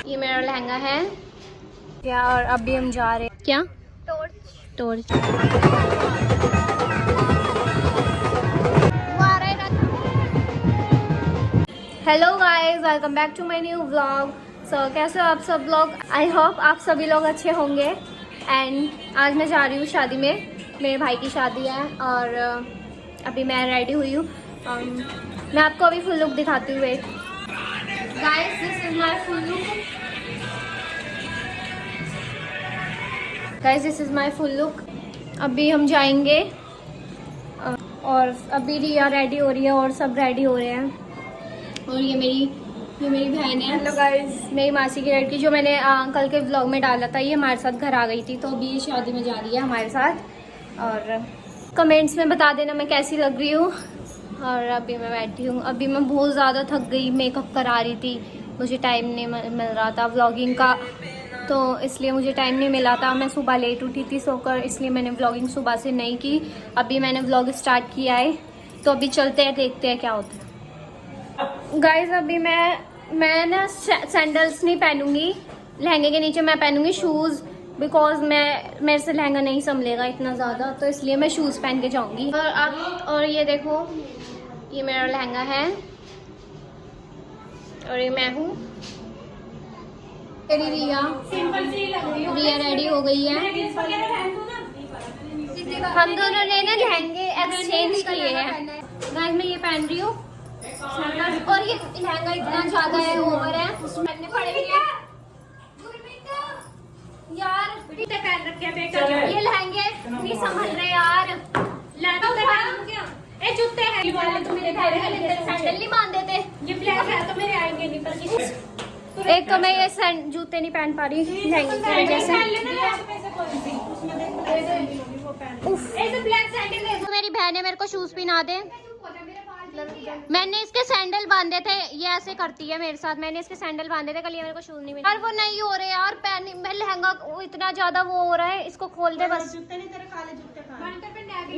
ये मेरा लहंगा है क्या। और अभी हम जा रहे हैं क्या torch. Hello guys, welcome back to my new vlog. So कैसे हो आप सब लोग? आई होप आप सभी लोग अच्छे होंगे। एंड आज मैं जा रही हूँ शादी में, मेरे भाई की शादी है और अभी मैं रेडी हुई हूँ। मैं आपको अभी फुल लुक दिखाती हूँ। एक guys, this is my full look. Guys, this is my full look. अभी हम जाएंगे और अभी रिया रेडी हो रही है और सब रेडी हो रहे हैं। और ये मेरी बहन है। हेलो गाइस, मेरी मासी की लड़की जो मैंने कल के व्लॉग में डाला था, ये हमारे साथ घर आ गई थी, तो अभी ये शादी में जा रही है हमारे साथ। और कमेंट्स में बता देना मैं कैसी लग रही हूँ। और अभी मैं बैठी हूँ। अभी मैं बहुत ज़्यादा थक गई, मेकअप करा रही थी, मुझे टाइम नहीं मिल रहा था व्लॉगिंग का, तो इसलिए मुझे टाइम नहीं मिला था। मैं सुबह लेट उठी थी सोकर, इसलिए मैंने व्लॉगिंग सुबह से नहीं की। अभी मैंने व्लॉग स्टार्ट किया है, तो अभी चलते हैं, देखते हैं क्या होता है। गाइस, अभी मैं ना सैंडल्स नहीं पहनूंगी, लहंगे के नीचे मैं पहनूंगी शूज़, बिकॉज मेरे से लहंगा नहीं संभलेगा इतना ज़्यादा, तो इसलिए मैं शूज़ पहन के जाऊंगी। और ये देखो, ये मेरा लहंगा है और ये मैं हूँ। मेरी रिया रेडी हो गई है। हम दोनों ने ना लहंगे एक्सचेंज किए हैं। गाइस, मैं ये पहन रही हूँ और ये लहंगा इतना ज्यादा है, ओवर है, पहनने पड़ेंगे यार। पहन रखे ये लहंगे नहीं संभल रहे यार। जूते हैं सैंडल नहीं बांध देते, ये ब्लैक है तो मेरे आएंगे नहीं। पर एक तो मैं ये जूते नहीं पहन पा रही लहंगे की वजह से। मेरी बहन है, मेरे को शूज पहना दे। मैंने इसके सैंडल बांधे थे, ये ऐसे करती है मेरे साथ। मैंने इसके सैंडल बांधे थे कल, ये मेरे को शूज नहीं मिले यार। वो नहीं हो रहे यार, पहन मैं लहंगा इतना ज्यादा वो हो रहा है, इसको खोल दे बस।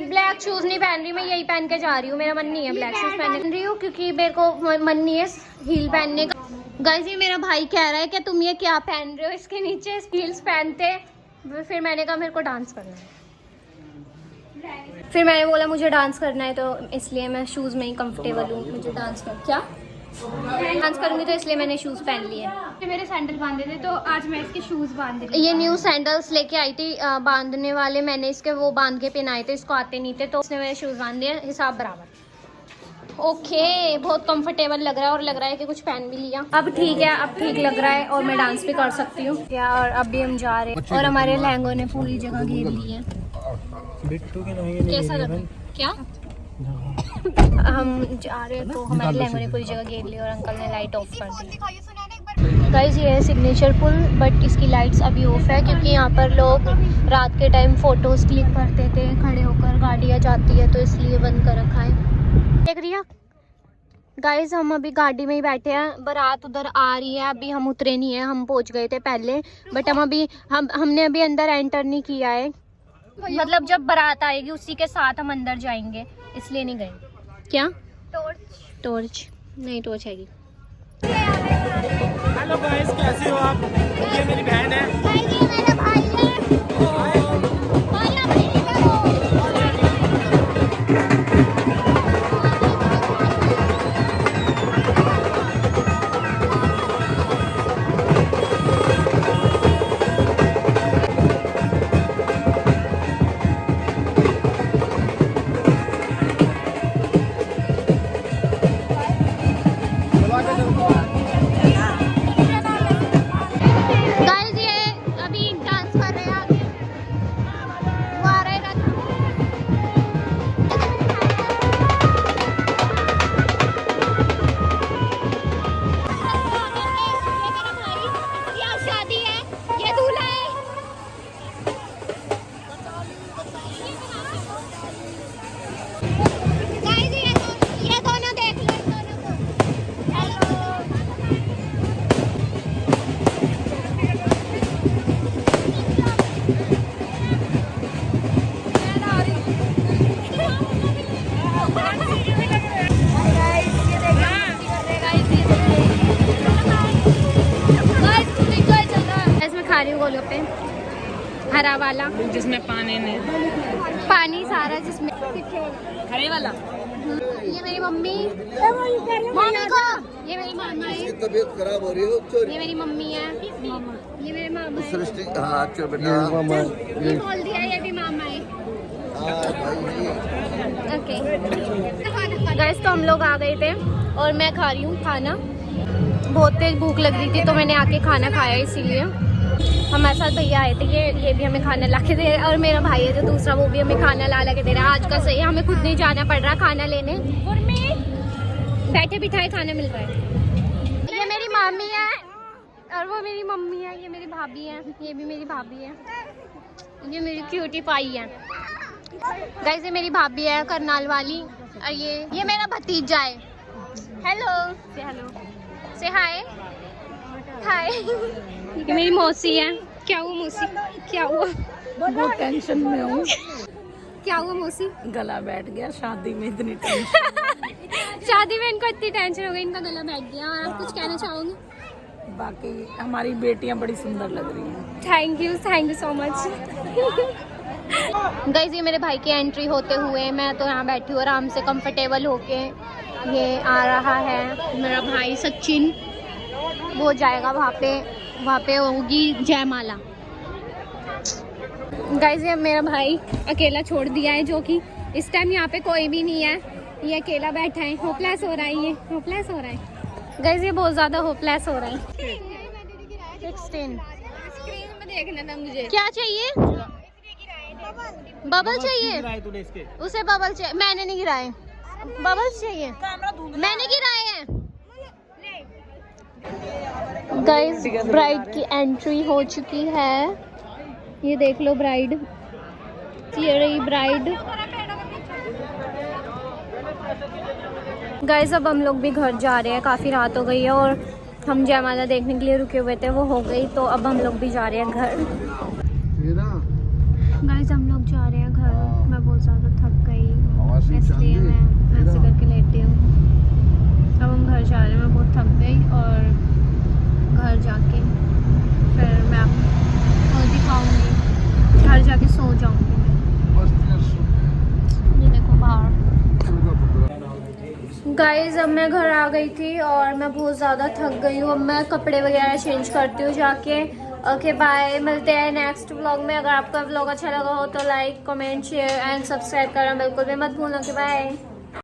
ब्लैक शूज नहीं पहन रही मैं, यही पहन के जा रही हूँ। मेरा मन नहीं है ब्लैक शूज पहन रही हूँ, क्योंकि मेरे को मन नहीं है हील पहनने का। गाइस, ये मेरा भाई कह रहा है कि तुम ये क्या पहन रहे हो, इसके नीचे हील्स पहनते। फिर मैंने कहा मेरे को डांस करना है, फिर मैंने बोला मुझे डांस करना है, तो इसलिए मैं शूज़ में ही कंफर्टेबल हूँ। मुझे डांस करूँगी, तो इसलिए मैंने शूज़ पहन लिए। मेरे सैंडल बांधे थे, तो आज मैं इसके शूज़ बांध रही हूँ। ये न्यू सैंडल्स लेके आई थी बांधने वाले, मैंने इसके वो बांध के पहनाए थे, इसको आते नहीं थे, तो उसने मेरे शूज़ बांध दिए हिसाब बराबर। ओके, बहुत कंफर्टेबल लग रहा है और लग रहा है कि कुछ पहन भी लिया। अब ठीक है, अब ठीक लग रहा है और मैं डांस भी कर सकती हूँ क्या। और अभी हम जा रहे हैं और हमारे लहंगों ने पूरी जगह घेर ली है। कैसा लगा क्या? हम जा रहे हैं तो हमारे लहंगों ने पूरी जगह घेर ली और अंकल ने लाइट ऑफ कर दी। गाइस, ये है सिग्नेचर पुल, बट इसकी लाइट्स अभी ऑफ है, क्योंकि यहाँ पर लोग रात के टाइम फोटोज क्लिक करते थे खड़े होकर, गाड़ियाँ जाती है, तो इसलिए बंद कर रखा है। देख रही है गाइस, हम अभी गाड़ी में ही बैठे हैं, बारात उधर आ रही है, अभी हम उतरे नहीं है, हम पहुँच गए थे पहले, बट हमने अभी अंदर एंटर नहीं किया है। मतलब जब बारात आएगी उसी के साथ हम अंदर जाएंगे, इसलिए नहीं गए। क्या टॉर्च नहीं, टॉर्च आएगी। हेलो गाइस, कैसे हो आप? ये मेरी बहन है। ये मेरा भाई है। खा रही हूँ गोलगप्पे, हरा वाला जिसमें पानी सारा जिसमें। हरे वाला। ये मेरी मम्मी मम्मी को, ये मेरी मामा है, तबीयत खराब हो रही है। ये मेरी मम्मी है, ये मेरे मामा है। सृष्टि हाँ चल बेटा ये बोल दिया ये भी मामा है। ओके गाइस, तो हम लोग आ गए थे और मैं खा रही हूँ खाना। बहुत तेज भूख लग रही थी तो मैंने आके खाना खाया, इसीलिए हमारे साथ भैया आए थे, ये भी हमें खाना ला के दे रहे हैं। और मेरा भाई है जो दूसरा, वो भी हमें खाना ला के दे रहा है। आज का सही है, हमें खुद नहीं जाना पड़ रहा खाना लेने, बैठे बिठाए खाना मिल रहा है। ये मेरी मामी है और वो मेरी मम्मी है, ये मेरी भाभी है, ये भी मेरी भाभी है, ये मेरी क्यूटी पाई है। गाइस ये मेरी भाभी है करनाल वाली, और ये मेरा भतीजा है। हेलो से हाय हाय। ये मेरी मौसी है। क्या हुआ मौसी, क्या हुआ? बहुत टेंशन में हूँ, क्या हुआ मौसी? गला बैठ गया शादी में, इतनी टेंशन। शादी में इनको इतनी टेंशन हो गई, इनका गला बैठ गया। और आप कुछ कहना चाहोगे? बाकी हमारी बेटियां बड़ी सुंदर लग रही हैं। Thank you so much. Guys ये मेरे भाई की एंट्री होते हुए मैं तो यहाँ बैठी हूँ आराम से कंफर्टेबल होके। ये आ रहा है मेरा भाई सचिन, वो जाएगा वहाँ पे होगी जयमाला। गाइस ये मेरा भाई अकेला छोड़ दिया है, जो कि इस टाइम यहाँ पे कोई भी नहीं है, ये अकेला बैठा है। होपलेस हो रहा है, ये होपलेस हो रहा है। गाइस ये बहुत ज्यादा होपलेस हो रहा है। 16 स्क्रीन में देखना था मुझे। क्या चाहिए? बबल चाहिए उसे, बबल चाहिए। मैंने नहीं गिराए, बबल्स चाहिए, मैंने गिराए हैं। गाइस ब्राइड की एंट्री हो चुकी है, ये देख लो ब्राइड, ये रही ब्राइड। गाइस अब हम लोग भी घर जा रहे हैं, काफ़ी रात हो गई है और हम जयमाला देखने के लिए रुके हुए थे, वो हो गई, तो अब हम लोग भी जा रहे हैं घर। गाइस हम लोग जा रहे हैं घर, मैं बहुत ज़्यादा थक गई इसलिए मैं ऐसे करके लेटी हूँ। अब हम घर जा रहे हैं, मैं बहुत थक गई और घर जाके फिर मैं आपको दिखाऊंगी, घर जाके सो जाऊंगी। ये देखो बाहर। गाइस अब मैं घर आ गई थी और मैं बहुत ज़्यादा थक गई हूँ। अब मैं कपड़े वगैरह चेंज करती हूँ जाके। ओके बाय, मिलते हैं नेक्स्ट व्लॉग में। अगर आपका व्लॉग अच्छा लगा हो तो like comment share and subscribe करना बिल्कुल भी मत भूलना। कि बाय।